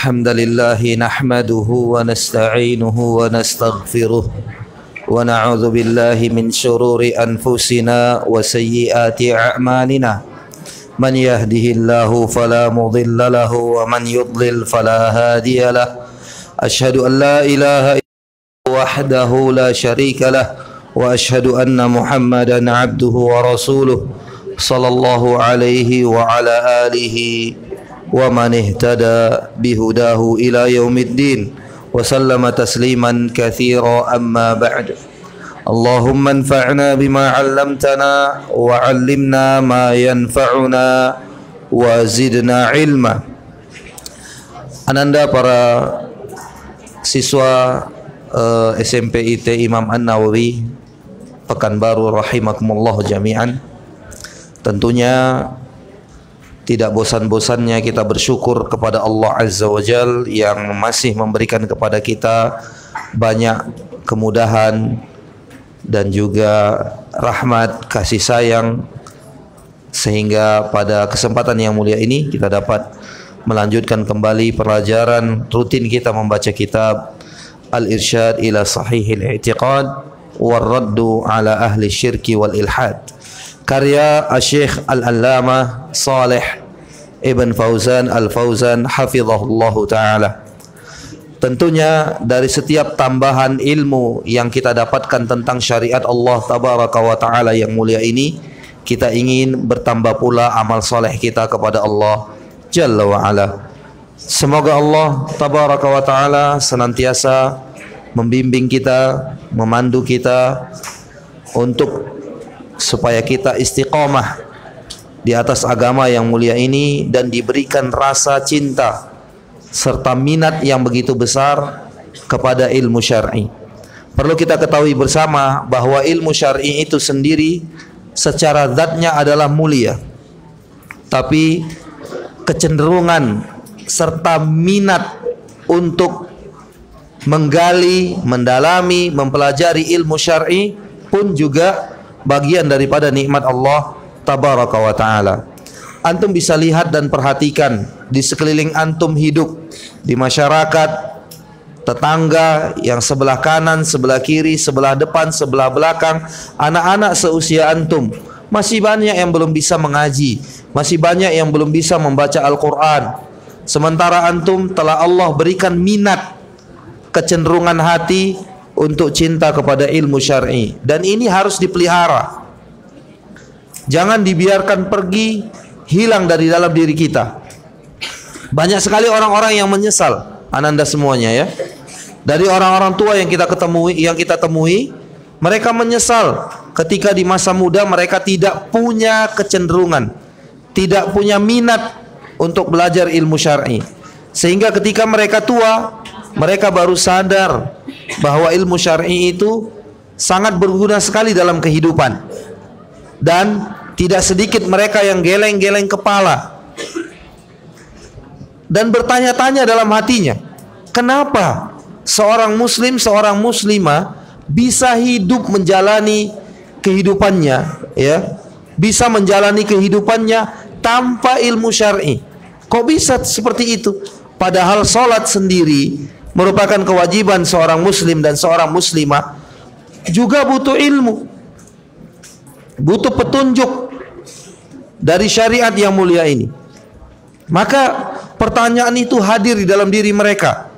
الحمد لله نحمده ونستعينه ونستغفره ونعوذ بالله من شرور أنفسنا وسيئات أعمالنا من يهده الله فلا مضل له ومن يضلل فلا هادي له أشهد أن لا إله إلا الله وحده لا شريك له وأشهد أن محمدا عبده ورسوله صلى الله عليه وعلى آله ومن اهتدى بهداه إلى يوم الدين وسلم تسليما كثيرا أما بعد اللهم انفعنا بما علمتنا وعلمنا ما ينفعنا وزدنا علما. Ananda para siswa SMP IT Imam An-Nawawi Pekanbaru rahimakumullah jami'an. Tentunya tidak bosan-bosannya kita bersyukur kepada Allah Azza wa Jal yang masih memberikan kepada kita banyak kemudahan dan juga rahmat, kasih sayang, sehingga pada kesempatan yang mulia ini kita dapat melanjutkan kembali pelajaran rutin kita membaca kitab Al-Irsyad ila Sahihil I'tiqad War-Raddu ala Ahli Syirki wal Ilhad, karya Syekh Al-Allamah Saleh Ibn Fauzan Al-Fauzan hafizahullahu ta'ala. Tentunya dari setiap tambahan ilmu yang kita dapatkan tentang syariat Allah tabaraka wa ta'ala yang mulia ini, kita ingin bertambah pula amal soleh kita kepada Allah Jalla wa ala. Semoga Allah tabaraka wa ta'ala senantiasa membimbing kita, memandu kita untuk supaya kita istiqamah di atas agama yang mulia ini dan diberikan rasa cinta serta minat yang begitu besar kepada ilmu syar'i. Perlu kita ketahui bersama bahwa ilmu syar'i itu sendiri secara zatnya adalah mulia, tapi kecenderungan serta minat untuk menggali, mendalami, mempelajari ilmu syar'i pun juga bagian daripada nikmat Allah tabaraka wa ta'ala. Antum bisa lihat dan perhatikan di sekeliling antum hidup, di masyarakat, tetangga yang sebelah kanan, sebelah kiri, sebelah depan, sebelah belakang, anak-anak seusia antum masih banyak yang belum bisa mengaji, masih banyak yang belum bisa membaca Al-Quran. Sementara antum telah Allah berikan minat, kecenderungan hati untuk cinta kepada ilmu syar'i, dan ini harus dipelihara. Jangan dibiarkan pergi, hilang dari dalam diri kita. Banyak sekali orang-orang yang menyesal, ananda semuanya ya. Dari orang-orang tua yang kita temui, mereka menyesal ketika di masa muda mereka tidak punya kecenderungan, tidak punya minat untuk belajar ilmu syar'i. Sehingga ketika mereka tua, mereka baru sadar bahwa ilmu syar'i itu sangat berguna sekali dalam kehidupan. Dan tidak sedikit mereka yang geleng-geleng kepala dan bertanya-tanya dalam hatinya, kenapa seorang muslim, seorang muslimah bisa hidup menjalani kehidupannya, ya, bisa menjalani kehidupannya tanpa ilmu syar'i. Kok bisa seperti itu? Padahal salat sendiri merupakan kewajiban seorang muslim dan seorang muslimah, juga butuh ilmu, butuh petunjuk dari syariat yang mulia ini. Maka pertanyaan itu hadir di dalam diri mereka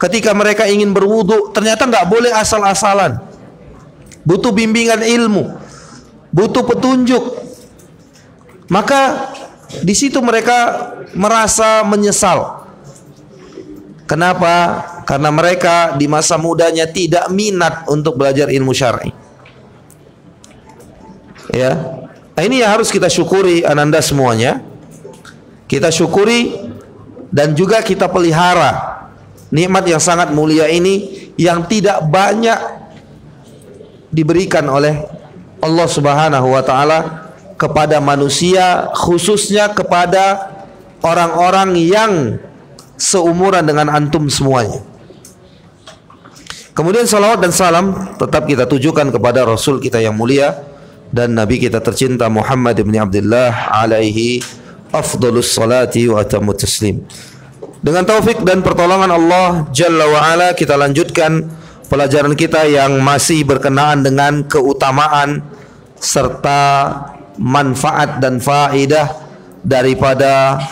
ketika mereka ingin berwudu. Ternyata nggak boleh asal-asalan, butuh bimbingan ilmu, butuh petunjuk. Maka di situ mereka merasa menyesal. Kenapa? Karena mereka di masa mudanya tidak minat untuk belajar ilmu syar'i. Ya, nah, ini yang harus kita syukuri ananda semuanya. Kita syukuri dan juga kita pelihara nikmat yang sangat mulia ini yang tidak banyak diberikan oleh Allah Subhanahu wa ta'ala kepada manusia, khususnya kepada orang-orang yang seumuran dengan antum semuanya. Kemudian salawat dan salam tetap kita tujukan kepada Rasul kita yang mulia dan Nabi kita tercinta Muhammad ibn Abdullah alaihi afdalus salati wa atamut taslim. Dengan taufik dan pertolongan Allah Jalla wa'ala, kita lanjutkan pelajaran kita yang masih berkenaan dengan keutamaan serta manfaat dan faedah daripada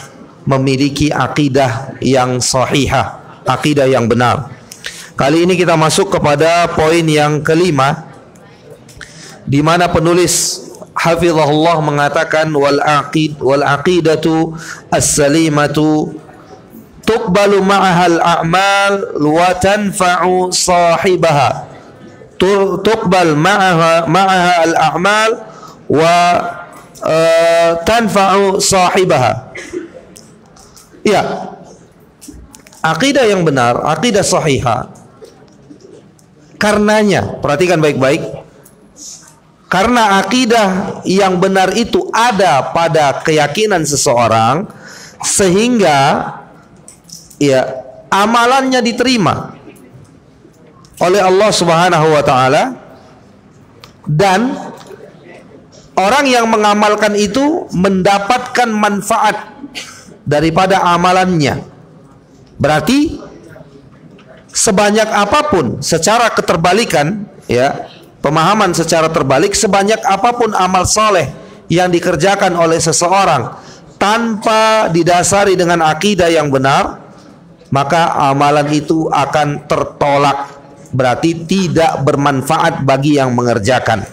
memiliki akidah yang sahihah, akidah yang benar. Kali ini kita masuk kepada poin yang kelima, di mana penulis hafizahullah mengatakan wal aqidatu as-salimatu tuqbalu ma'ahal a'mal wa tanfa'u sahibaha. Tuqbal ma'aha al-a'mal wa tanfa'u sahibaha. Ya, akidah yang benar, akidah sahihah, karenanya, perhatikan baik-baik, karena akidah yang benar itu ada pada keyakinan seseorang, sehingga ya amalannya diterima oleh Allah Subhanahu wa taala, dan orang yang mengamalkan itu mendapatkan manfaat daripada amalannya. Berarti sebanyak apapun secara keterbalikan, ya, pemahaman secara terbalik, sebanyak apapun amal soleh yang dikerjakan oleh seseorang tanpa didasari dengan akidah yang benar, maka amalan itu akan tertolak, berarti tidak bermanfaat bagi yang mengerjakan.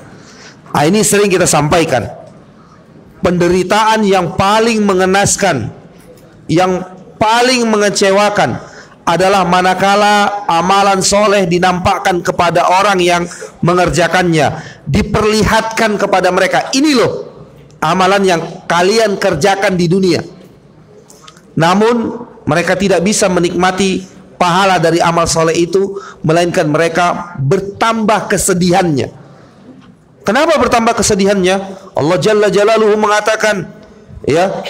Nah, ini sering kita sampaikan, penderitaan yang paling mengenaskan, yang paling mengecewakan adalah manakala amalan soleh dinampakkan kepada orang yang mengerjakannya, diperlihatkan kepada mereka, ini loh amalan yang kalian kerjakan di dunia. Namun mereka tidak bisa menikmati pahala dari amal soleh itu, melainkan mereka bertambah kesedihannya. Kenapa bertambah kesedihannya? Allah Jalla Jalaluhu mengatakan, ya,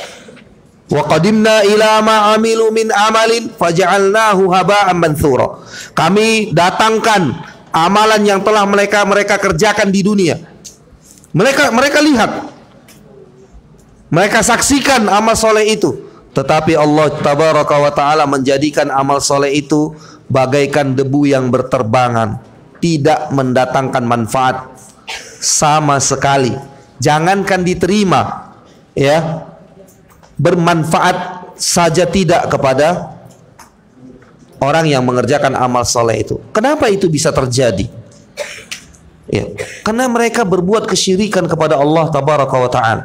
wa qadimna ila ma amilu min amalin faja'alnahu haba'an manthura. Kami datangkan amalan yang telah mereka kerjakan di dunia. Mereka lihat, mereka saksikan amal soleh itu, tetapi Allah Tabaraka wa Ta'ala menjadikan amal soleh itu bagaikan debu yang berterbangan, tidak mendatangkan manfaat sama sekali. Jangankan diterima, ya, bermanfaat saja tidak kepada orang yang mengerjakan amal soleh itu. Kenapa itu bisa terjadi? Ya, karena mereka berbuat kesyirikan kepada Allah Tabaraka wa Ta'ala.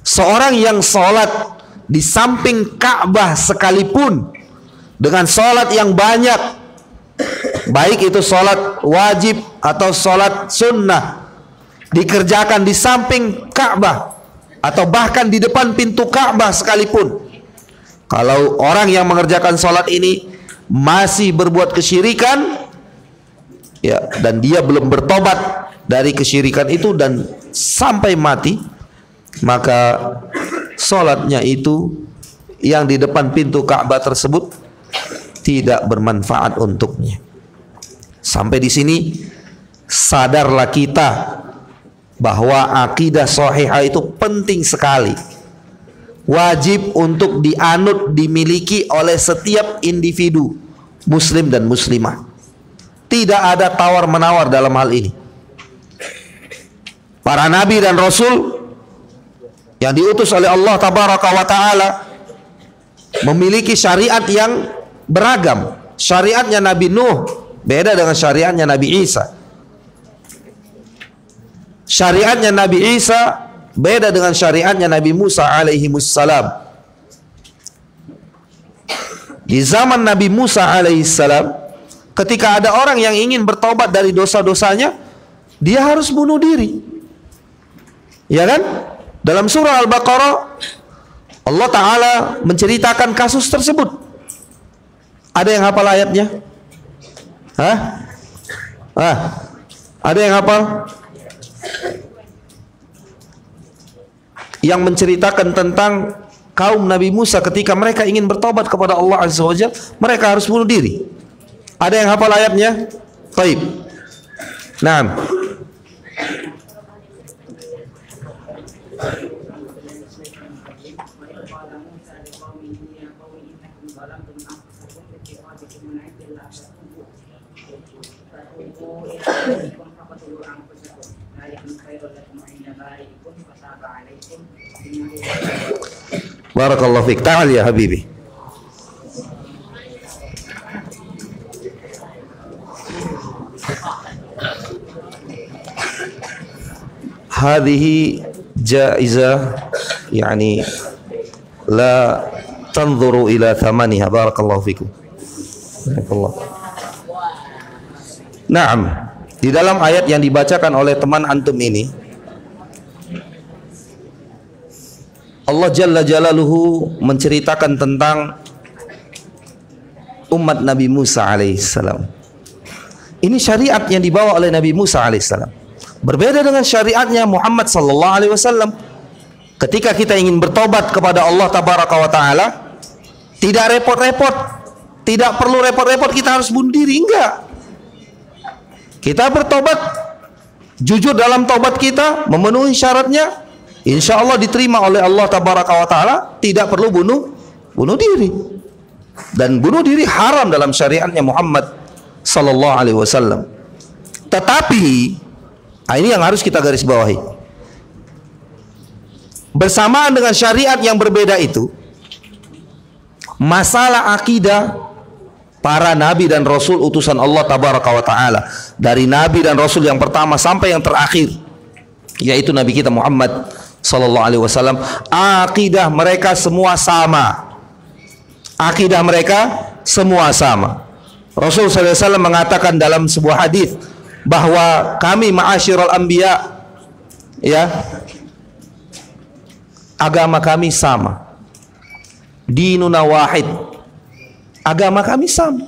Seorang yang sholat di samping Ka'bah sekalipun, dengan sholat yang banyak, baik itu sholat wajib atau sholat sunnah, dikerjakan di samping Ka'bah atau bahkan di depan pintu Ka'bah sekalipun, kalau orang yang mengerjakan sholat ini masih berbuat kesyirikan, ya, dan dia belum bertobat dari kesyirikan itu dan sampai mati, maka sholatnya itu yang di depan pintu Ka'bah tersebut tidak bermanfaat untuknya. Sampai di sini sadarlah kita bahwa akidah sahihah itu penting sekali, wajib untuk dianut, dimiliki oleh setiap individu muslim dan muslimah. Tidak ada tawar-menawar dalam hal ini. Para nabi dan rasul yang diutus oleh Allah Tabaraka wa Ta'ala memiliki syariat yang beragam. Syariatnya Nabi Nuh beda dengan syariatnya Nabi Isa. Syariatnya Nabi Isa beda dengan syariatnya Nabi Musa alaihimussalam. Di zaman Nabi Musa alaihissalam, ketika ada orang yang ingin bertobat dari dosa-dosanya, dia harus bunuh diri. Ya kan? Dalam surah Al-Baqarah, Allah Ta'ala menceritakan kasus tersebut. Ada yang hafal ayatnya? Hah? Ada yang hafal? Yang menceritakan tentang kaum Nabi Musa ketika mereka ingin bertobat kepada Allah Azza wa Jalla, mereka harus bunuh diri. Ada yang hafal ayatnya? Baik. Naam. Barakallahu fiik. Ta'al ya habibi. Hadhihi jaizah yani la tanzuru ila thamaniha. Barakallahu fikum. Barakallahu. Naam. Di dalam ayat yang dibacakan oleh teman antum ini, Allah Jalla Jalaluhu menceritakan tentang umat Nabi Musa alaihissalam. Ini syariat yang dibawa oleh Nabi Musa alaihissalam. Berbeda dengan syariatnya Muhammad sallallahu alaihi wasallam. Ketika kita ingin bertobat kepada Allah tabaraka wa taala, tidak repot-repot, tidak perlu repot-repot kita harus bunuh diri, enggak. Kita bertobat, jujur dalam tobat kita, memenuhi syaratnya, insya Allah diterima oleh Allah tabaraka wa taala, tidak perlu bunuh diri. Dan bunuh diri haram dalam syariatnya Muhammad sallallahu alaihi wasallam. Tetapi ini yang harus kita garis bawahi. Bersamaan dengan syariat yang berbeda itu, masalah akidah para nabi dan rasul utusan Allah tabaraka wa taala, dari nabi dan rasul yang pertama sampai yang terakhir, yaitu nabi kita Muhammad sallallahu alaihi wasallam, akidah mereka semua sama. Akidah mereka semua sama. Rasul sallallahu alaihi wasallam mengatakan dalam sebuah hadis bahwa kami ma'asyiral anbiya, ya, agama kami sama. Dinuna wahid. Agama kami sama.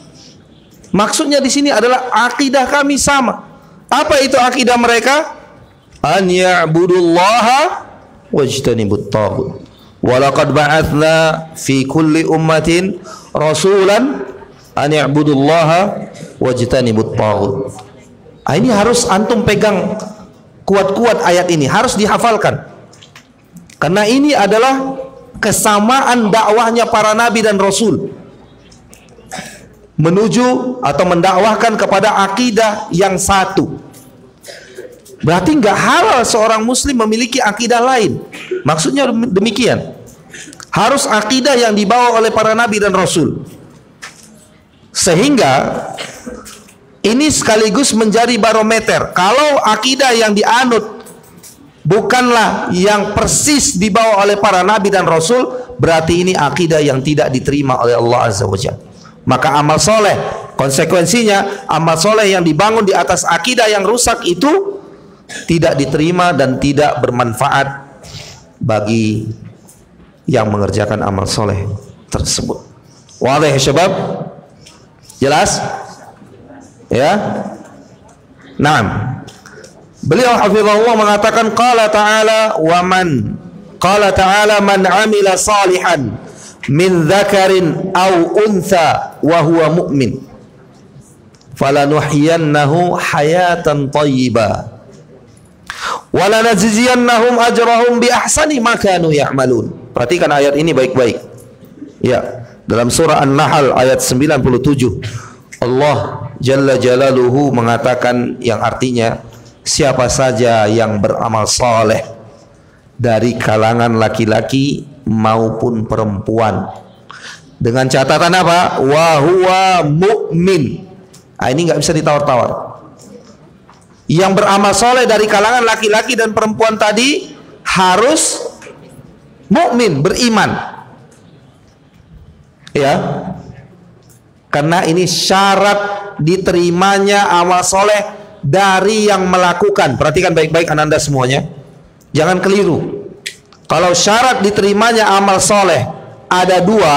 Maksudnya di sini adalah akidah kami sama. Apa itu akidah mereka? An ya'budullaha wajtanibut taghut. Wa laqad ba'atsna fi kulli ummatin rasulan an ya'budullaha wajtanibut taghut. Ini harus antum pegang kuat-kuat ayat ini, harus dihafalkan. Karena ini adalah kesamaan dakwahnya para nabi dan rasul, menuju atau mendakwahkan kepada akidah yang satu. Berarti nggak halal seorang muslim memiliki akidah lain. Maksudnya demikian. Harus akidah yang dibawa oleh para nabi dan rasul. Sehingga ini sekaligus menjadi barometer. Kalau akidah yang dianut bukanlah yang persis dibawa oleh para nabi dan rasul, berarti ini akidah yang tidak diterima oleh Allah Azza wa Jalla. Maka amal soleh, konsekuensinya amal soleh yang dibangun di atas akidah yang rusak itu tidak diterima dan tidak bermanfaat bagi yang mengerjakan amal soleh tersebut. Wadih syabab? Jelas? Ya? Naam. Beliau hafizahullah mengatakan qala ta'ala man amila salihan min dzakarin aw untha wa huwa mu'min falanuhyiyannahu hayatan thayyibah wa lanajziyannahum ajrahum bi ahsani ma kanu ya'malun. Perhatikan ayat ini baik-baik. Ya, dalam surah An-Nahl ayat 97 Allah Jalla Jalaluhu mengatakan yang artinya siapa saja yang beramal saleh dari kalangan laki-laki maupun perempuan, dengan catatan apa? Wa huwa mu'min. Ini nggak bisa ditawar-tawar. Yang beramal soleh dari kalangan laki-laki dan perempuan tadi harus mukmin, beriman. Ya, karena ini syarat diterimanya amal soleh dari yang melakukan. Perhatikan baik-baik ananda semuanya, jangan keliru. Kalau syarat diterimanya amal soleh ada dua.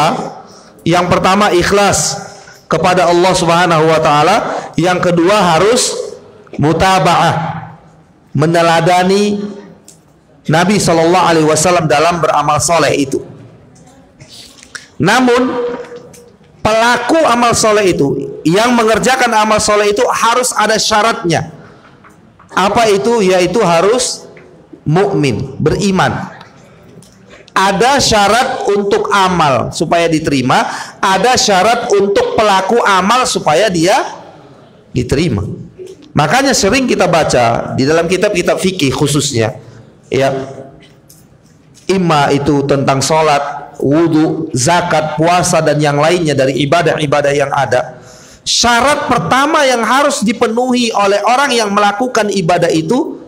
Yang pertama ikhlas kepada Allah Subhanahu wa ta'ala. Yang kedua harus mutaba'ah, meneladani Nabi Sallallahu Alaihi Wasallam dalam beramal soleh itu. Namun pelaku amal soleh itu, yang mengerjakan amal soleh itu harus ada syaratnya. Apa itu? Yaitu harus mukmin, beriman. Ada syarat untuk amal supaya diterima, ada syarat untuk pelaku amal supaya dia diterima. Makanya sering kita baca di dalam kitab-kitab fikih khususnya, ya, imma itu tentang sholat, wudu, zakat, puasa dan yang lainnya dari ibadah-ibadah yang ada. Syarat pertama yang harus dipenuhi oleh orang yang melakukan ibadah itu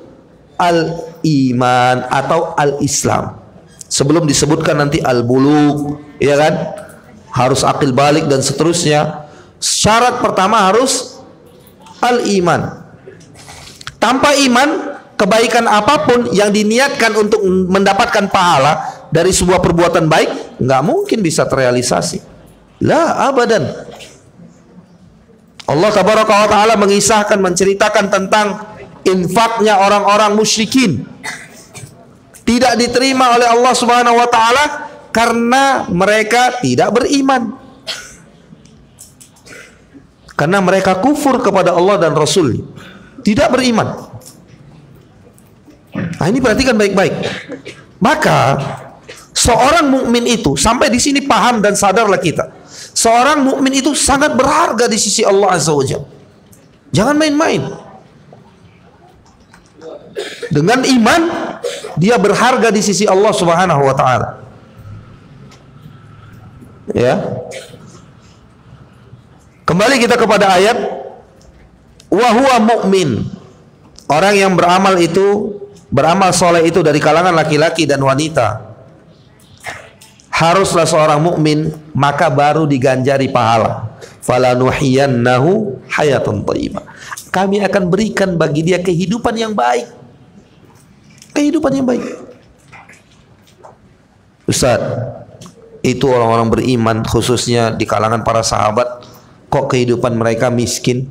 al-iman atau al-islam. Sebelum disebutkan nanti al-bulugh, ya kan? Harus akil balik dan seterusnya. Syarat pertama harus al-iman. Tanpa iman, kebaikan apapun yang diniatkan untuk mendapatkan pahala dari sebuah perbuatan baik nggak mungkin bisa terrealisasi. La abadan. Allah tabaraka wa taala mengisahkan, menceritakan tentang infaknya orang-orang musyrikin. Tidak diterima oleh Allah Subhanahu wa taala karena mereka tidak beriman. Karena mereka kufur kepada Allah dan Rasul. Tidak beriman. Nah, ini perhatikan baik-baik. Maka seorang mukmin itu, sampai di sini paham dan sadarlah kita. Seorang mukmin itu sangat berharga di sisi Allah Azza wa Jalla. Jangan main-main. Dengan iman dia berharga di sisi Allah Subhanahu wa taala. Ya. Kembali kita kepada ayat wa huwa mu'min. Orang yang beramal itu, beramal soleh itu dari kalangan laki-laki dan wanita, haruslah seorang mukmin, maka baru diganjari pahala. Falanuhiyannahu hayatan thayyibah. Kami akan berikan bagi dia kehidupan yang baik. Kehidupan yang baik. Ustaz, itu orang-orang beriman khususnya di kalangan para sahabat, kok kehidupan mereka miskin?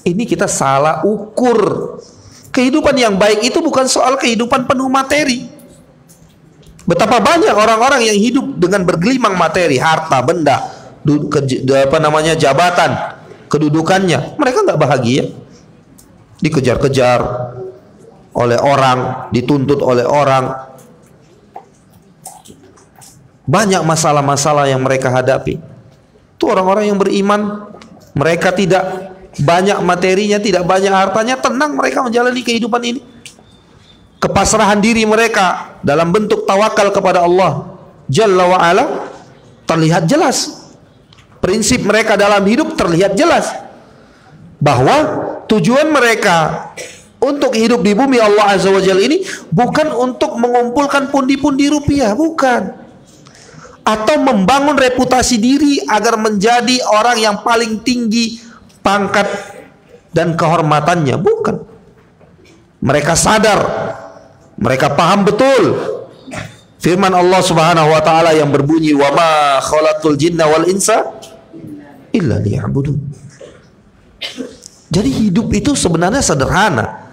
Ini kita salah ukur. Kehidupan yang baik itu bukan soal kehidupan penuh materi. Betapa banyak orang-orang yang hidup dengan bergelimang materi, harta, benda, jabatan, kedudukannya. Mereka nggak bahagia. Dikejar-kejar oleh orang, dituntut oleh orang. Banyak masalah-masalah yang mereka hadapi. Itu orang-orang yang beriman, mereka tidak banyak materinya, tidak banyak hartanya, tenang mereka menjalani kehidupan ini. Kepasrahan diri mereka dalam bentuk tawakal kepada Allah Jalla wa Ala terlihat jelas. Prinsip mereka dalam hidup terlihat jelas, bahwa tujuan mereka untuk hidup di bumi Allah Azza wa Jalla ini bukan untuk mengumpulkan pundi-pundi rupiah, bukan. Atau membangun reputasi diri agar menjadi orang yang paling tinggi pangkat dan kehormatannya, bukan. Mereka sadar, mereka paham betul firman Allah Subhanahu wa taala yang berbunyi, "Wa ma khalaqtul jinna wal insa illa liya'budun." Jadi hidup itu sebenarnya sederhana.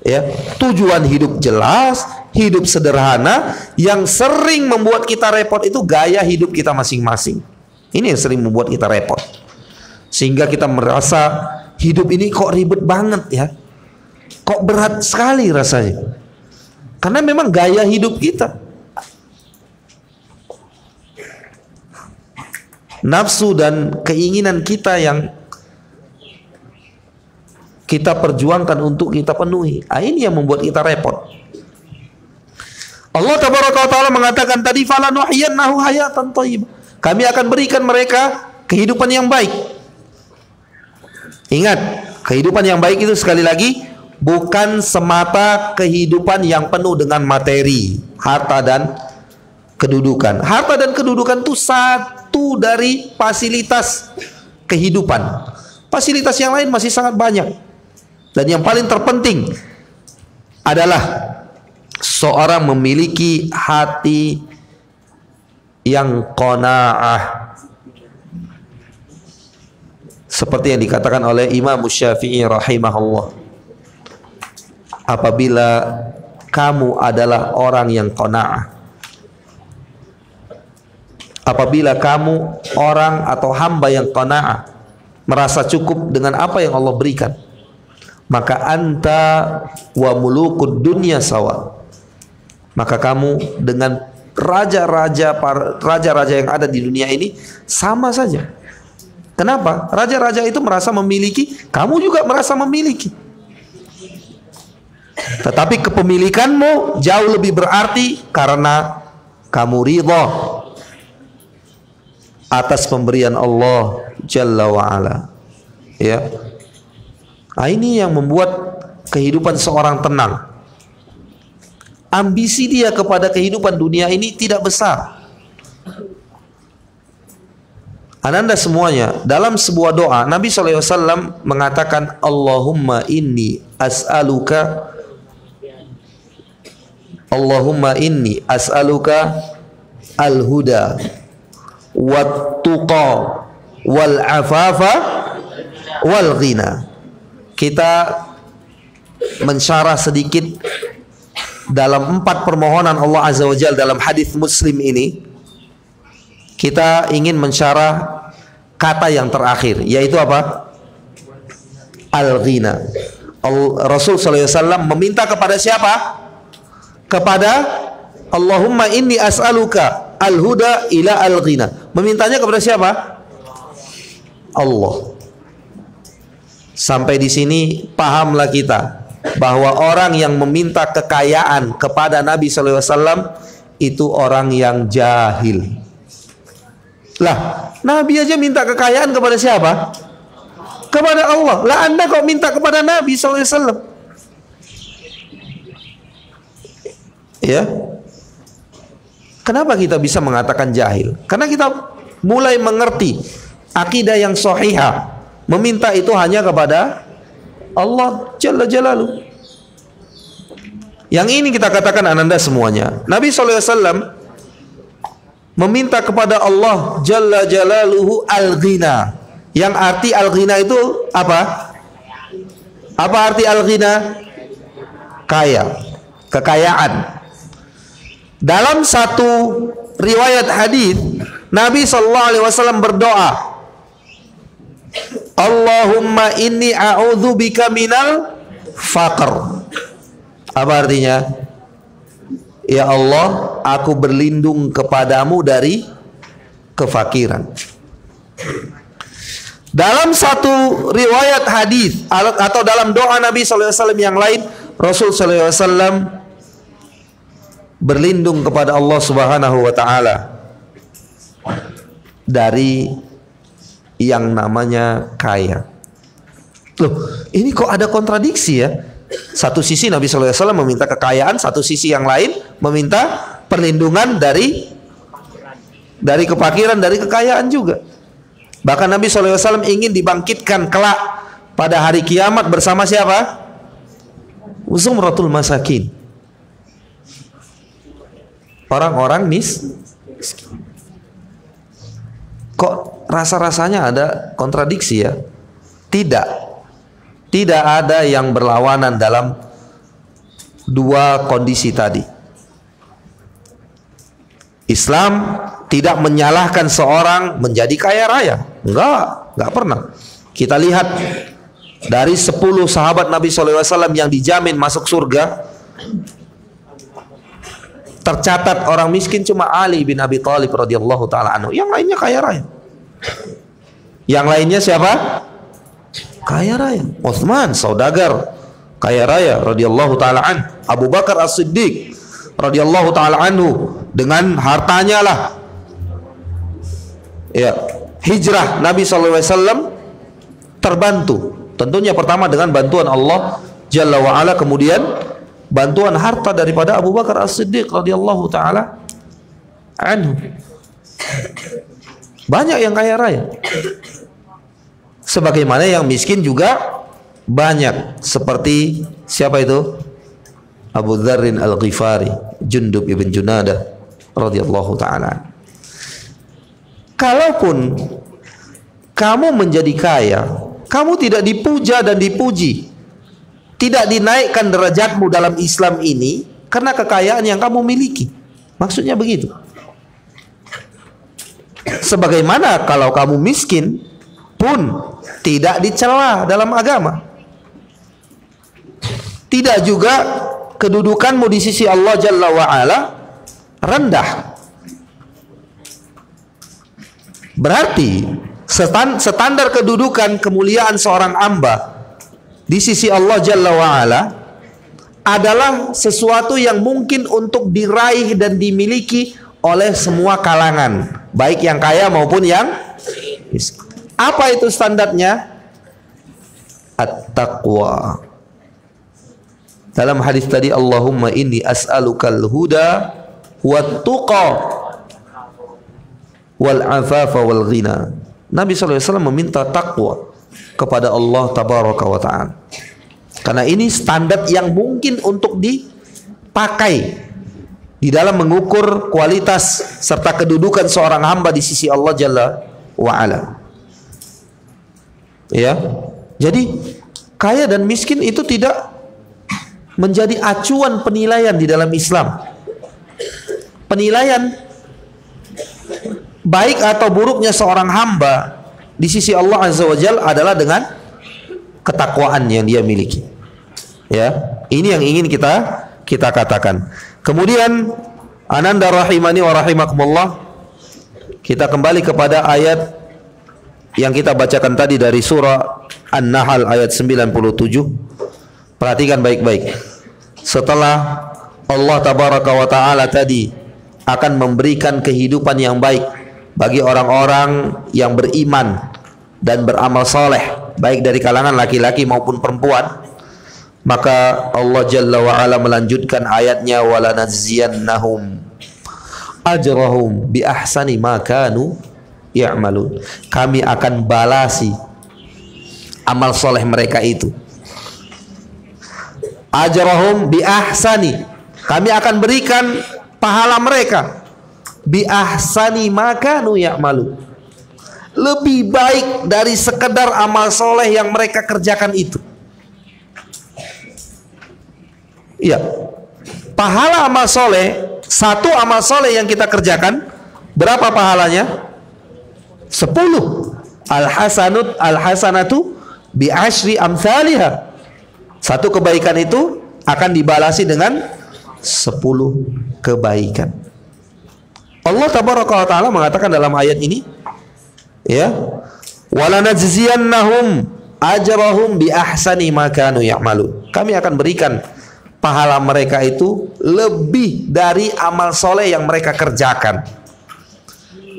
Ya, tujuan hidup jelas, hidup sederhana. Yang sering membuat kita repot itu gaya hidup kita masing-masing. Ini yang sering membuat kita repot, sehingga kita merasa hidup ini kok ribet banget ya, kok berat sekali rasanya. Karena memang gaya hidup kita, nafsu dan keinginan kita yang kita perjuangkan untuk kita penuhi. Ini yang membuat kita repot. Allah tabaraka wa taala mengatakan tadi, falanuhyiyannahu hayatan thayyibah. Kami akan berikan mereka kehidupan yang baik. Ingat, kehidupan yang baik itu sekali lagi bukan semata kehidupan yang penuh dengan materi, harta dan kedudukan. Harta dan kedudukan itu satu dari fasilitas kehidupan. Fasilitas yang lain masih sangat banyak. Dan yang paling terpenting adalah seorang memiliki hati yang qanaah. Seperti yang dikatakan oleh Imam Syafi'i rahimahullah, apabila kamu adalah orang yang qanaah, apabila kamu orang atau hamba yang qanaah, merasa cukup dengan apa yang Allah berikan, maka anta wa mulukud dunya sawa. Maka kamu dengan raja-raja yang ada di dunia ini sama saja. Kenapa? Raja-raja itu merasa memiliki, kamu juga merasa memiliki. Tetapi kepemilikanmu jauh lebih berarti karena kamu ridha atas pemberian Allah Jalla wa'ala. Ya. Nah, ini yang membuat kehidupan seorang tenang. Ambisi dia kepada kehidupan dunia ini tidak besar. Ananda semuanya, dalam sebuah doa Nabi SAW mengatakan, Allahumma inni as'aluka al-huda wat-tuqa wal-afafa wal-ghina. Kita mensyarah sedikit dalam 4 permohonan Allah Azza wa Jalla dalam hadis Muslim ini. Kita ingin mensyarah kata yang terakhir, yaitu apa? Al-ghina. Rasul SAW meminta kepada siapa? Kepada Allahumma inni as'aluka al-huda ila al-ghina. Memintanya kepada siapa? Allah. Sampai di sini pahamlah kita bahwa orang yang meminta kekayaan kepada Nabi SAW itu orang yang jahil. Lah, Nabi aja minta kekayaan kepada siapa? Kepada Allah. Lah Anda kok minta kepada Nabi SAW? Ya. Kenapa kita bisa mengatakan jahil? Karena kita mulai mengerti akidah yang sahihah. Meminta itu hanya kepada Allah Jalla Jalaluhu. Yang ini kita katakan ananda semuanya. Nabi SAW meminta kepada Allah Jalla Jalaluhu al-ghina. Yang arti al-ghina itu apa? Apa arti al-ghina? Kaya, kekayaan. Dalam satu riwayat hadis Nabi SAW berdoa, Allahumma inni a'udzubika minal faqr. Apa artinya? Ya Allah, aku berlindung kepadamu dari kefakiran. Dalam satu riwayat hadis atau dalam doa Nabi SAW yang lain, Rasul SAW berlindung kepada Allah Subhanahu wa Ta'ala dari yang namanya kaya. Loh, ini kok ada kontradiksi ya? Satu sisi Nabi SAW meminta kekayaan, satu sisi yang lain meminta perlindungan dari kefakiran, dari kekayaan juga. Bahkan Nabi SAW ingin dibangkitkan kelak pada hari kiamat bersama siapa? Zumratul masakin. Orang-orang miskin. Kok rasa-rasanya ada kontradiksi ya? Tidak ada yang berlawanan dalam dua kondisi tadi. Islam tidak menyalahkan seorang menjadi kaya raya. Enggak pernah. Kita lihat dari 10 sahabat Nabi SAW yang dijamin masuk surga, tercatat orang miskin cuma Ali bin Abi Thalib radhiyallahu taala anhu. Yang lainnya kaya raya. Yang lainnya siapa? Kaya raya. Utsman saudagar, kaya raya radhiyallahu taala an. Abu Bakar As-Siddiq radhiyallahu taala anhu dengan hartanya lah. Ya, hijrah Nabi sallallahu alaihi wasallam terbantu. Tentunya pertama dengan bantuan Allah Jalla wa ala, kemudian bantuan harta daripada Abu Bakar As-Siddiq radhiyallahu taala anhu. Banyak yang kaya raya. Sebagaimana yang miskin juga banyak. Seperti siapa itu? Abu Dzarrin Al-Ghifari, Jundub ibn Junadah radhiyallahu taala. Kalaupun kamu menjadi kaya, kamu tidak dipuja dan dipuji, tidak dinaikkan derajatmu dalam Islam ini karena kekayaan yang kamu miliki. Maksudnya begitu. Sebagaimana kalau kamu miskin pun tidak dicela dalam agama. Tidak juga kedudukanmu di sisi Allah Jalla wa ala rendah. Berarti standar kedudukan kemuliaan seorang hamba di sisi Allah Jalla wa'ala adalah sesuatu yang mungkin untuk diraih dan dimiliki oleh semua kalangan, baik yang kaya maupun yang miskin. Apa itu standarnya? At-taqwa. Dalam hadis tadi, Allahumma inni as'alukal huda wat tuqa wal afafa wal ghina. Nabi SAW meminta takwa kepada Allah Tabaraka wa Ta'ala, karena ini standar yang mungkin untuk dipakai di dalam mengukur kualitas serta kedudukan seorang hamba di sisi Allah Jalla wa Ala. Ya, jadi kaya dan miskin itu tidak menjadi acuan penilaian di dalam Islam. Penilaian baik atau buruknya seorang hamba di sisi Allah Azza wa Jalla adalah dengan ketakwaan yang dia miliki. Ya, ini yang ingin kita katakan. Kemudian ananda rahimani wa rahimakumullah, kita kembali kepada ayat yang kita bacakan tadi dari surah An-Nahl ayat 97. Perhatikan baik-baik. Setelah Allah Tabaraka wa Ta'ala tadi akan memberikan kehidupan yang baik bagi orang-orang yang beriman dan beramal saleh, baik dari kalangan laki-laki maupun perempuan, maka Allah Jalla wa Ala melanjutkan ayatnya, wala najziyannahum ajrahum bi ahsani ma kanu ya'malun. Kami akan balasi amal soleh mereka itu. Ajrahum bi ahsani, kami akan berikan pahala mereka bi ahsani ma kanu ya'malun, lebih baik dari sekedar amal soleh yang mereka kerjakan itu. Iya, pahala amal soleh, satu amal soleh yang kita kerjakan, berapa pahalanya? 10. Al-hasanatu bi asyri amsalihah. Satu kebaikan itu akan dibalasi dengan 10 kebaikan. Allah Tabaraka wa Ta'ala mengatakan dalam ayat ini, ya, wala najziyannahum ajrahum bi ahsani ma kanu ya'malun. Kami akan berikan pahala mereka itu lebih dari amal soleh yang mereka kerjakan.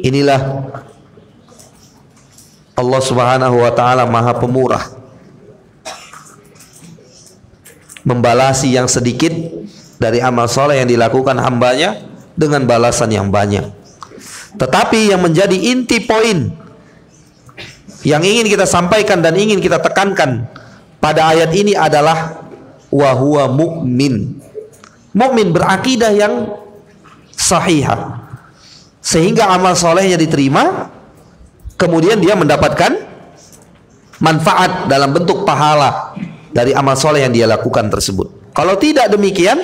Inilah Allah Subhanahu wa Ta'ala Maha Pemurah, membalasi yang sedikit dari amal soleh yang dilakukan hambanya dengan balasan yang banyak. Tetapi yang menjadi inti poin yang ingin kita sampaikan dan ingin kita tekankan pada ayat ini adalah wa huwa mu'min. Mukmin berakidah yang sahihah, sehingga amal solehnya diterima, kemudian dia mendapatkan manfaat dalam bentuk pahala dari amal soleh yang dia lakukan tersebut. Kalau tidak demikian,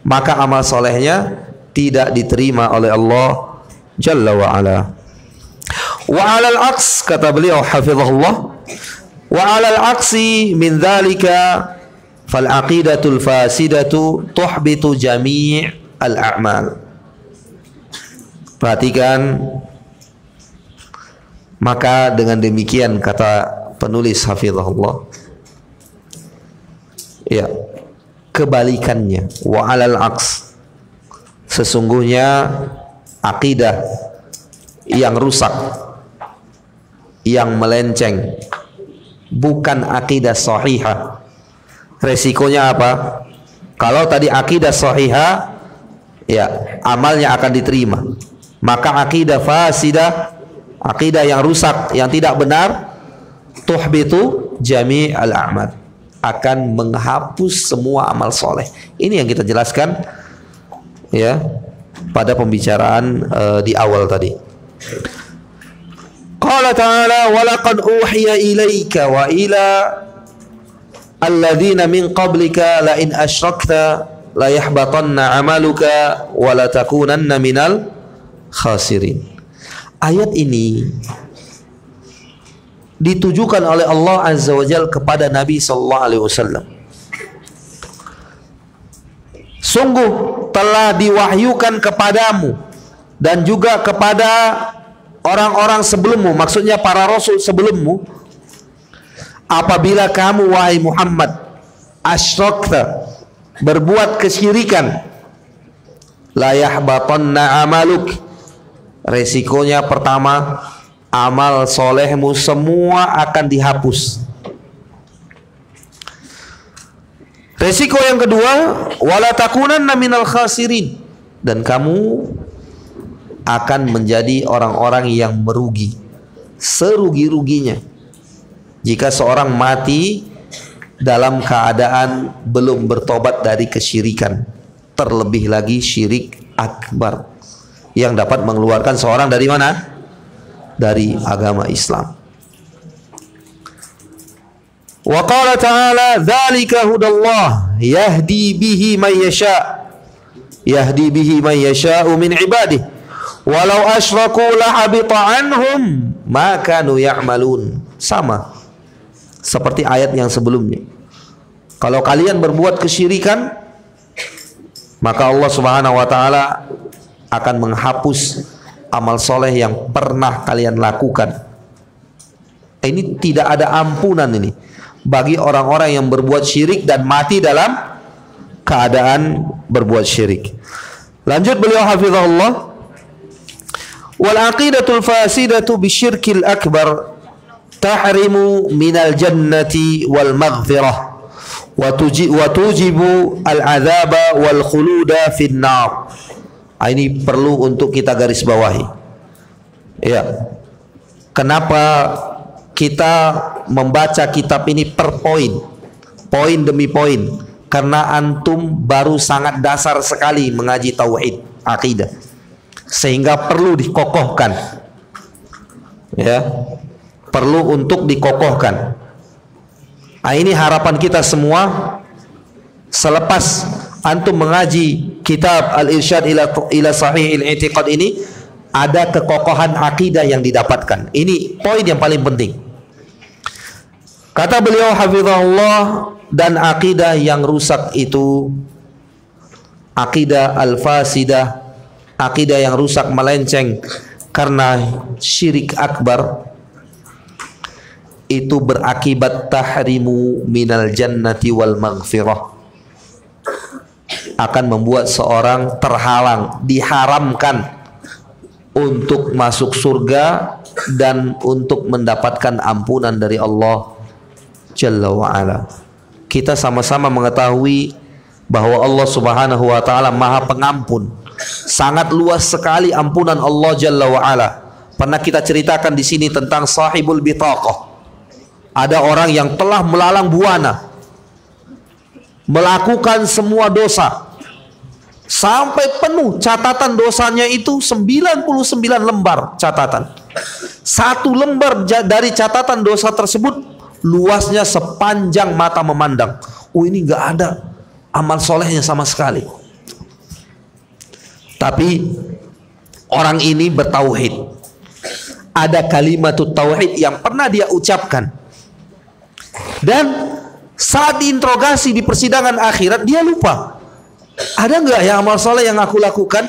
maka amal solehnya tidak diterima oleh Allah Jalla wa Ala. Wa 'alal aks, kata beliau hafizahullah, wa 'alal aksi min dzalika fal aqidatul fasidatu tuhbitu jami' al a'mal. Perhatikan, maka dengan demikian kata penulis hafizahullah, ya, kebalikannya, wa 'alal aks, sesungguhnya akidah yang rusak, yang melenceng, bukan akidah sahihah. Resikonya apa? Kalau tadi akidah sahihah, ya, amalnya akan diterima. Maka akidah fasidah, akidah yang rusak, yang tidak benar, tuhbitu jami' al-a'mal, akan menghapus semua amal soleh. Ini yang kita jelaskan, ya, pada pembicaraan di awal tadi. Qala ta'ala wa laqad uhiya ilaika wa ila alladzina min qablika la in asyrakta la yahbatanna 'amaluka wa la takunanna minal khasirin. Ayat ini ditujukan oleh Allah Azza wa Jalla kepada Nabi sallallahu alaihi wasallam. Sungguh telah diwahyukan kepadamu dan juga kepada orang-orang sebelummu, maksudnya para rasul sebelummu, apabila kamu wahai Muhammad asyrakta, berbuat kesyirikan, la yahbatanna amaluk, resikonya pertama, amal solehmu semua akan dihapus. Resiko yang kedua, wala takunanna minal khasirin, dan kamu akan menjadi orang-orang yang merugi, serugi-ruginya jika seorang mati dalam keadaan belum bertobat dari kesyirikan, terlebih lagi syirik akbar yang dapat mengeluarkan seorang dari mana? Dari agama Islam. Wa qala ta'ala dzalika hudallah yahdi bihi man yasha, yahdi bihi man yasha'u min ibadihi walau asyraku lahabita anhum ma kanu ya'malun. Sama seperti ayat yang sebelumnya. Kalau kalian berbuat kesyirikan, maka Allah Subhanahu wa taala akan menghapus amal soleh yang pernah kalian lakukan. Ini tidak ada ampunan ini bagi orang-orang yang berbuat syirik dan mati dalam keadaan berbuat syirik. Lanjut beliau hafizahullah, wal aqidatul fasidatu bisyirkil akbar tahrimu minal jannati wal maghfirah wa tujibu al azaba wal khuluda fin nar. Ini perlu untuk kita garis bawahi. Ya. Kenapa kita membaca kitab ini per poin, poin demi poin? Karena antum baru sangat dasar sekali mengaji tauhid, akidah, sehingga perlu dikokohkan. Ya, perlu untuk dikokohkan. Nah, ini harapan kita semua selepas antum mengaji kitab Al-Irsyad ila Sahih Al-I'tiqad ini, ada kekokohan akidah yang didapatkan. Ini poin yang paling penting. Kata beliau hafizahullah, dan akidah yang rusak itu, akidah al-fasidah, akidah yang rusak melenceng karena syirik akbar, itu berakibat tahrimu minal jannati wal maghfirah, akan membuat seorang terhalang, diharamkan untuk masuk surga dan untuk mendapatkan ampunan dari Allah Jalla wa'ala. Kita sama-sama mengetahui bahwa Allah Subhanahu wa ta'ala maha pengampun, sangat luas sekali ampunan Allah Jalla wa'ala. Pernah kita ceritakan di sini tentang sahibul bitaqah. Ada orang yang telah melalang buana, melakukan semua dosa sampai penuh catatan dosanya itu 99 lembar catatan. Satu lembar dari catatan dosa tersebut luasnya sepanjang mata memandang. Oh, ini nggak ada amal solehnya sama sekali. Tapi orang ini bertauhid. Ada kalimat tauhid yang pernah dia ucapkan. Dan saat diinterogasi di persidangan akhirat, dia lupa. Ada nggak ya amal soleh yang aku lakukan?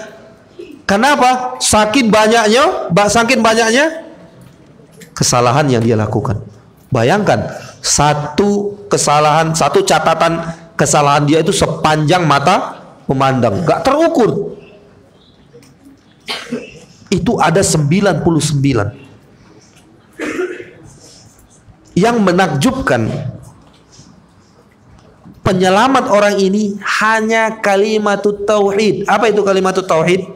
Kenapa? Saking banyaknya kesalahan yang dia lakukan. Bayangkan, satu kesalahan, satu catatan kesalahan dia itu sepanjang mata memandang, gak terukur. Itu ada 99. Yang menakjubkan, penyelamat orang ini hanya kalimatut tauhid. Apa itu kalimatut tauhid?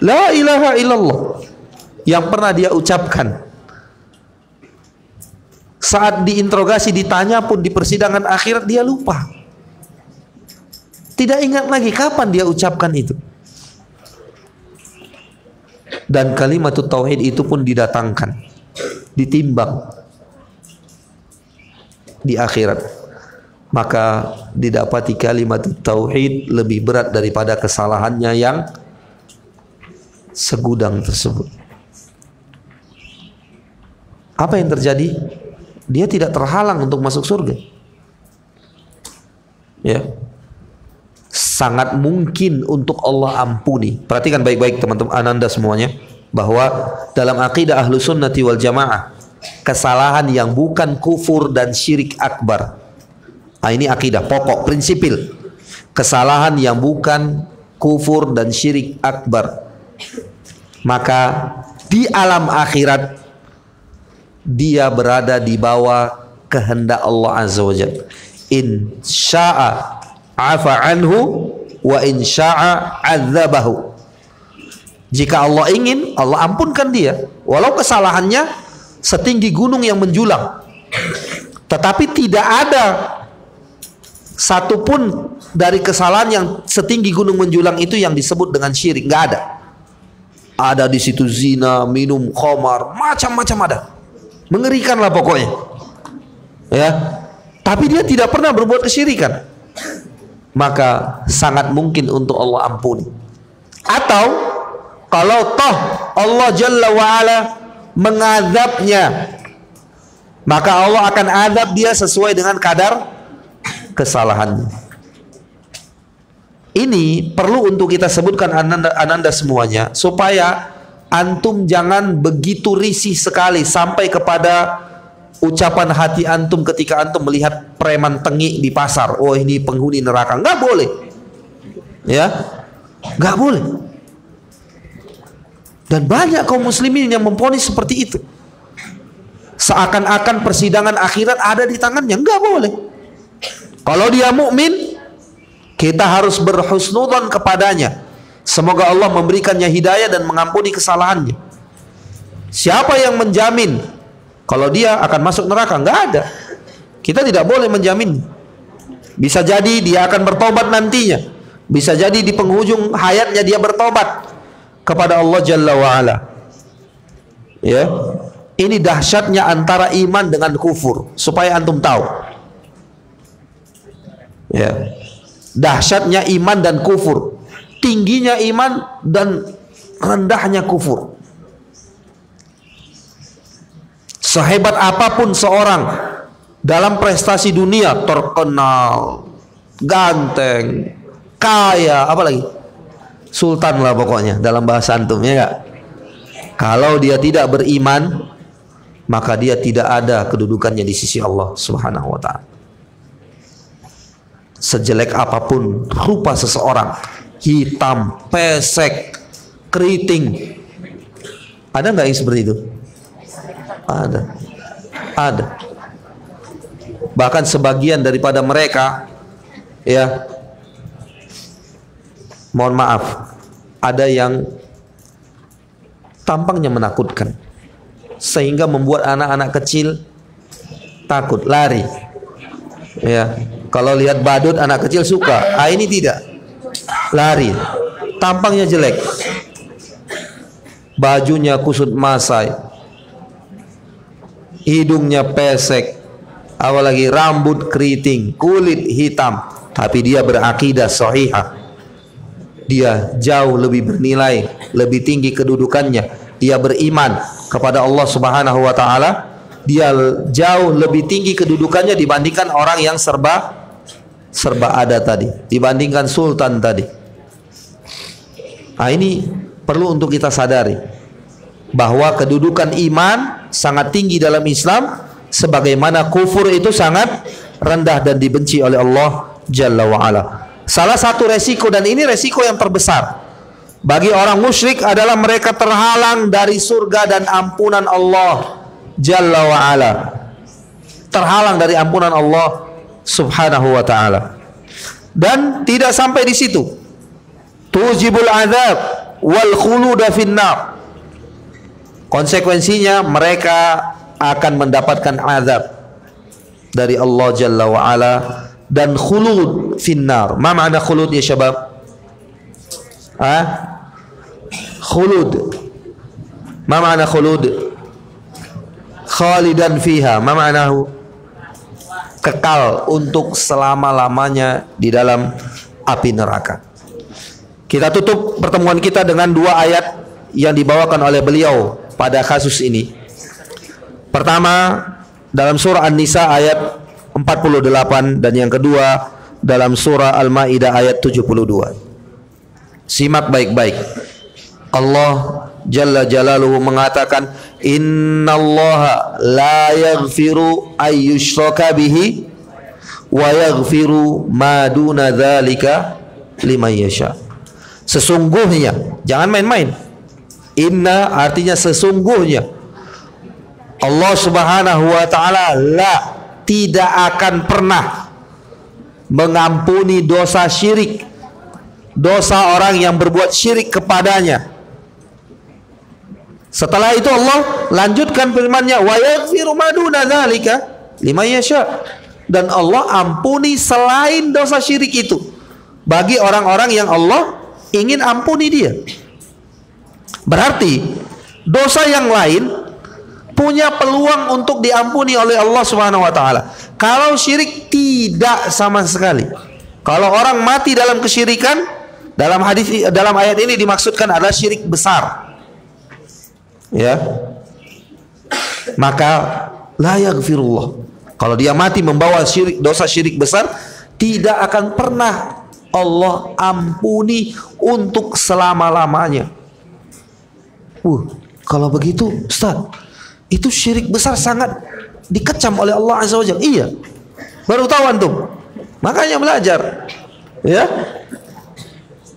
La ilaha illallah, yang pernah dia ucapkan. Saat diinterogasi, ditanya pun di persidangan akhirat, dia lupa. Tidak ingat lagi kapan dia ucapkan itu. Dan kalimatut tauhid itu pun didatangkan, ditimbang di akhirat. Maka didapati kalimatut tauhid lebih berat daripada kesalahannya yang segudang tersebut. Apa yang terjadi? Dia tidak terhalang untuk masuk surga. Ya. sangat mungkin untuk Allah ampuni. Perhatikan baik-baik teman-teman Ananda semuanya, bahwa dalam akidah ahlu sunnati wal jamaah, kesalahan yang bukan kufur dan syirik akbar, ini akidah pokok prinsipil. Kesalahan yang bukan kufur dan syirik akbar, maka di alam akhirat dia berada di bawah kehendak Allah Azza wa Jalla. In sya'a afa anhu wa in sya'a adzabahu. Jika Allah ingin, Allah ampunkan dia, walau kesalahannya setinggi gunung yang menjulang. Tetapi tidak ada satupun dari kesalahan yang setinggi gunung menjulang itu yang disebut dengan syirik. Nggak ada. Ada di situ zina, minum khamar, macam-macam ada. Mengerikan lah pokoknya. Ya. Tapi dia tidak pernah berbuat kesyirikan. Maka sangat mungkin untuk Allah ampuni. Atau kalau toh Allah Jalla wa'ala mengazabnya, maka Allah akan azab dia sesuai dengan kadar kesalahannya. Ini perlu untuk kita sebutkan ananda semuanya, supaya antum jangan begitu risih sekali sampai kepada ucapan hati antum ketika antum melihat preman tengik di pasar. Oh, ini penghuni neraka. Nggak boleh. Ya, nggak boleh. Dan banyak kaum muslimin yang memvonis seperti itu. Seakan-akan persidangan akhirat ada di tangannya. Nggak boleh. Kalau dia mukmin, kita harus berhusnudzon kepadanya. Semoga Allah memberikannya hidayah dan mengampuni kesalahannya. Siapa yang menjamin kalau dia akan masuk neraka? Nggak ada. Kita tidak boleh menjamin. Bisa jadi dia akan bertobat nantinya. Bisa jadi di penghujung hayatnya dia bertobat kepada Allah Jalla wa'ala. Ya, ini dahsyatnya antara iman dengan kufur, supaya antum tahu. Ya, dahsyatnya iman dan kufur, tingginya iman dan rendahnya kufur. Sehebat apapun seorang dalam prestasi dunia, terkenal, ganteng, kaya, apalagi sultan lah pokoknya dalam bahasa antum, ya gak? Kalau dia tidak beriman, maka dia tidak ada kedudukannya di sisi Allah Subhanahu wa ta'ala. Sejelek apapun rupa seseorang, hitam, pesek, keriting, ada nggak yang seperti itu? Ada. Ada. Bahkan sebagian daripada mereka, ya, mohon maaf, ada yang tampangnya menakutkan sehingga membuat anak-anak kecil takut, lari. Ya, kalau lihat badut anak kecil suka, ini tidak, lari. Tampangnya jelek, bajunya kusut masai, hidungnya pesek, apalagi rambut keriting, kulit hitam, tapi dia berakidah sahihah. Dia jauh lebih bernilai, lebih tinggi kedudukannya. Dia beriman kepada Allah Subhanahu wa ta'ala. Dia jauh lebih tinggi kedudukannya dibandingkan orang yang serba ada tadi, dibandingkan sultan tadi. Nah, ini perlu untuk kita sadari bahwa kedudukan iman sangat tinggi dalam Islam, sebagaimana kufur itu sangat rendah dan dibenci oleh Allah Jalla wa'ala. Salah satu resiko, dan ini resiko yang terbesar bagi orang musyrik, adalah mereka terhalang dari surga dan ampunan Allah Jalla wa'ala. Terhalang dari ampunan Allah Subhanahu wa ta'ala. Dan tidak sampai di situ, tujibul azab wal khuluda finnar. Konsekuensinya mereka akan mendapatkan azab dari Allah Jalla wa'ala dan khulud finnar. Ma makna khulud ya syabab? Khulud. Ma makna khulud? Khalidan fiha. Ma maknahu? Kekal untuk selama-lamanya di dalam api neraka. Kita tutup pertemuan kita dengan dua ayat yang dibawakan oleh beliau pada kasus ini. Pertama, dalam surah An-Nisa ayat 48, dan yang kedua dalam surah Al-Maidah ayat 72. Simak baik-baik. Allah Jalla Jalaluhu mengatakan, innallaha la yaghfiru ayyushraka bihi wa yaghfiru ma duna dzalika liman yasha. Sesungguhnya, jangan main-main. Inna artinya sesungguhnya. Allah Subhanahu wa taala tidak akan pernah mengampuni dosa syirik, dosa orang yang berbuat syirik kepadanya. Setelah itu Allah lanjutkan firman-Nya, wa yaghfiru ma duna dzalika liman yasha, dan Allah ampuni selain dosa syirik itu bagi orang-orang yang Allah ingin ampuni dia. Berarti dosa yang lain punya peluang untuk diampuni oleh Allah Subhanahu wa taala. Kalau syirik tidak sama sekali. Kalau orang mati dalam kesyirikan, dalam ayat ini dimaksudkan adalah syirik besar. Ya. Maka la yaghfirullah. Kalau dia mati membawa dosa syirik besar, tidak akan pernah Allah ampuni untuk selama-lamanya. Kalau begitu, Ustaz, itu syirik besar sangat dikecam oleh Allah Azza wa Jalla. Iya, baru tahu antum, makanya belajar. Ya,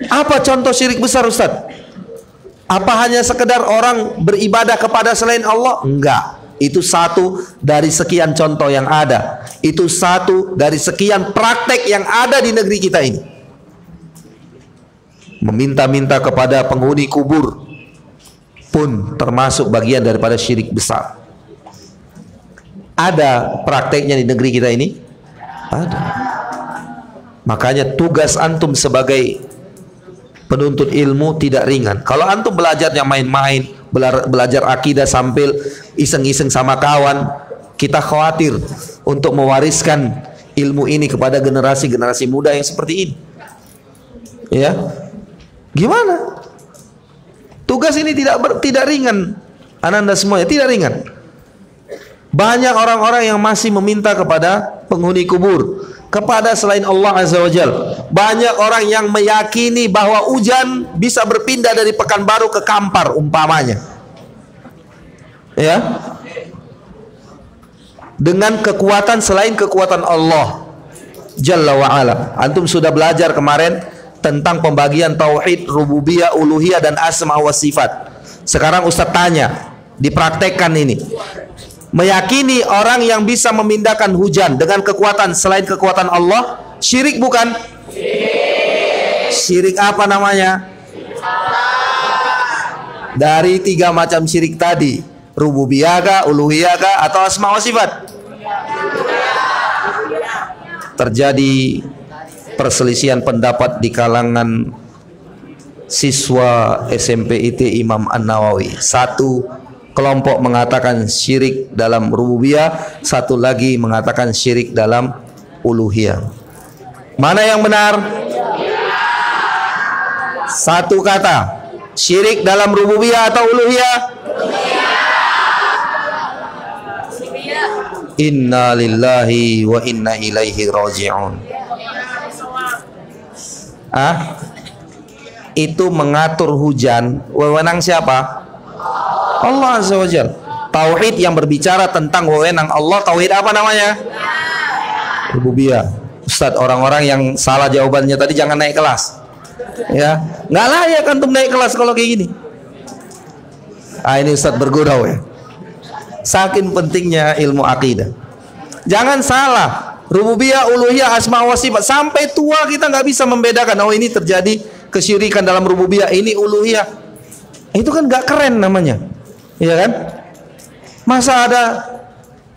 apa contoh syirik besar, Ustaz? Apa hanya sekedar orang beribadah kepada selain Allah? Enggak, itu satu dari sekian contoh yang ada. Itu satu dari sekian praktek yang ada di negeri kita ini. Meminta-minta kepada penghuni kubur pun termasuk bagian daripada syirik besar. Ada prakteknya di negeri kita ini? Ada. Makanya tugas antum sebagai penuntut ilmu tidak ringan. Kalau antum belajarnya main-main, belajar akidah sambil iseng-iseng sama kawan, kita khawatir untuk mewariskan ilmu ini kepada generasi-generasi muda yang seperti ini. Ya, gimana? Tugas ini tidak ringan, ananda semuanya, tidak ringan. Banyak orang-orang yang masih meminta kepada penghuni kubur, kepada selain Allah Azza wa Jalla. Banyak orang yang meyakini bahwa hujan bisa berpindah dari Pekanbaru ke Kampar umpamanya. Ya. Dengan kekuatan selain kekuatan Allah Jalla wa Ala. Antum sudah belajar kemarin tentang pembagian tauhid, rububiyah, uluhiyah dan asma wa sifat. Sekarang Ustaz tanya, dipraktekkan ini. Meyakini orang yang bisa memindahkan hujan dengan kekuatan selain kekuatan Allah, syirik bukan? Syirik apa namanya? Dari 3 macam syirik tadi, rububiyah kah, uluhiyah kah, atau asma wa sifat? Terjadi perselisihan pendapat di kalangan siswa SMP IT Imam An-Nawawi. Satu kelompok mengatakan syirik dalam rububiyah, satu lagi mengatakan syirik dalam uluhiyah. Mana yang benar? Satu kata, syirik dalam rububiyah atau uluhiyah? Inna lillahi wa inna ilaihi raji'un. Itu mengatur hujan, wewenang siapa? Allah Azza wa Jalla. Tauhid yang berbicara tentang wewenang Allah, tauhid apa namanya? Rububiyah. Ustaz, orang-orang yang salah jawabannya tadi jangan naik kelas. Ya, nggak layak antum naik kelas kalau kayak gini. Ini Ustaz bergurau ya. Saking pentingnya ilmu akidah. Jangan salah. Rububiyah, uluhiyah, asma wa sifat. Sampai tua kita nggak bisa membedakan. Oh, ini terjadi kesyirikan dalam rububiyah, ini uluhiyah. Itu kan nggak keren namanya. Iya kan? Masa ada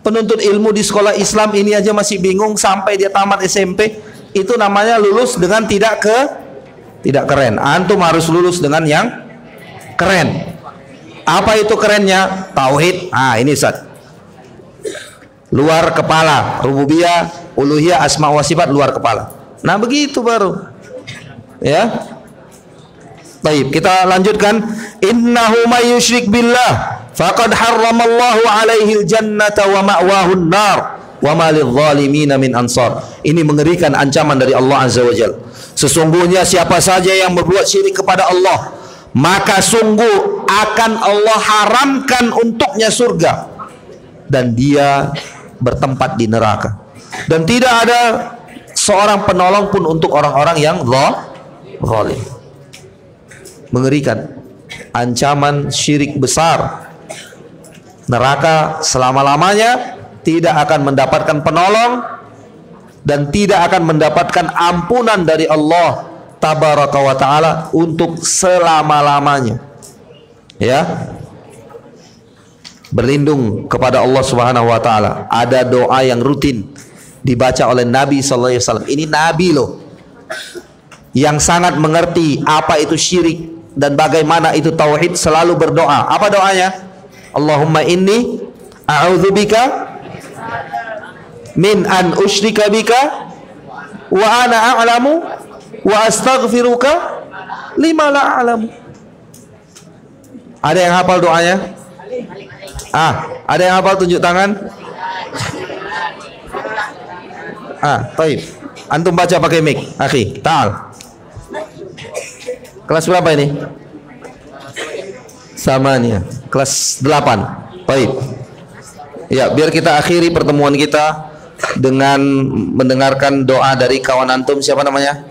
penuntut ilmu di sekolah Islam ini aja masih bingung sampai dia tamat SMP, itu namanya lulus dengan tidak keren. Antum harus lulus dengan yang keren. Apa itu kerennya? Tauhid. Ini Ustaz. Luar kepala, rububiyah, uluhiyah, asma wa sifat luar kepala. Nah, begitu baru. Ya. Baik, kita lanjutkan. Innahu may yusyrik billah faqad harramallahu alaihi al-jannata wa ma'wahu an-nar wa ma lidh-dhalimin min ansar. Ini mengerikan ancaman dari Allah Azza wa Jalla. Sesungguhnya siapa saja yang berbuat syirik kepada Allah, maka sungguh akan Allah haramkan untuknya surga dan dia bertempat di neraka. Dan tidak ada seorang penolong pun untuk orang-orang yang zalim. Mengerikan ancaman syirik besar. Neraka selama-lamanya, tidak akan mendapatkan penolong dan tidak akan mendapatkan ampunan dari Allah Tabaraka wa ta'ala untuk selama-lamanya. Ya, berlindung kepada Allah Subhanahu wa ta'ala. Ada doa yang rutin dibaca oleh Nabi sallallahu alaihi wasallam. Ini Nabi loh, yang sangat mengerti apa itu syirik dan bagaimana itu tauhid, selalu berdoa. Apa doanya? Allahumma inni a'udzubika min an usyrika bika wa ana a'lamu wa astaghfiruka lima la a'lamu. Ada yang hafal doanya? Ada yang hafal, tunjuk tangan. Baik. Antum baca pakai mic, akhi. Ta'al. Kelas berapa ini? Sama nih ya. Kelas 8. Baik. Ya, biar kita akhiri pertemuan kita dengan mendengarkan doa dari kawan antum. Siapa namanya?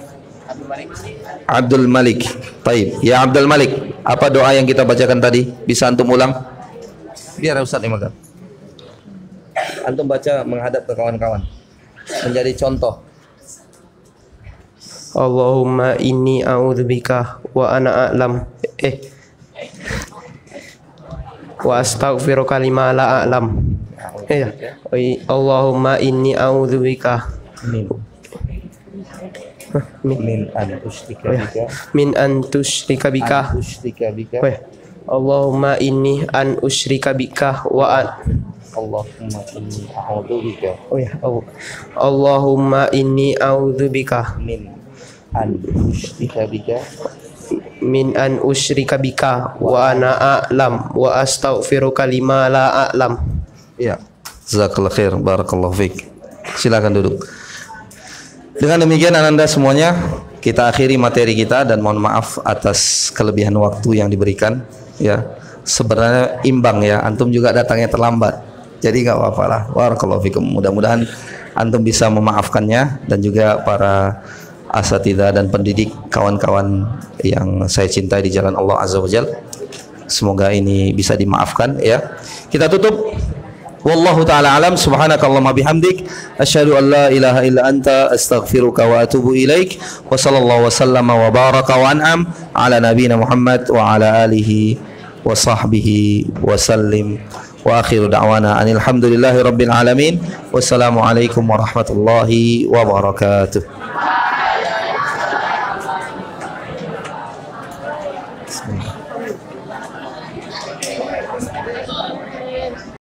Abdul Malik. Baik. Ya Abdul Malik, apa doa yang kita bacakan tadi? Bisa antum ulang? Biar Ustaz yang makan. Antum baca menghadap ke kawan-kawan, menjadi contoh. Allahumma inni a'udzubika wa ana a'lam wa astaghfiruka lima la a'lam. Allahumma inni a'udzubika min an tusyrika bika. Allahumma inni an usyrika bika wa an Allahumma inni a'udzubika. Allahumma inni a'udzubika min an usyrika bika wa ana a'lam wa astaghfiruka lima la a'lam. Ya, jazakallahu khair, barakallahu fik. Silakan duduk. Dengan demikian ananda semuanya, kita akhiri materi kita dan mohon maaf atas kelebihan waktu yang diberikan. Ya, sebenarnya imbang ya, antum juga datangnya terlambat, jadi nggak apa-apa lah. Barakallahu fikum. Mudah-mudahan antum bisa memaafkannya dan juga para asatidzah dan pendidik, kawan-kawan yang saya cintai di jalan Allah Azza wa Jalla. Semoga ini bisa dimaafkan ya. Kita tutup. Wallahu ta'ala alam. Subhanakallahumma bihamdik asyhadu an la ilaha illa anta astaghfiruka wa atubu ilaik. Wa sallallahu wa sallama wa baraka wa an'am ala nabiyyina Muhammad wa ala alihi wa sahbihi wa sallim. Wa akhiru da'wana anil hamdulillahi rabbil alamin. Wassalamu alaikum warahmatullahi wabarakatuh. Bismillah.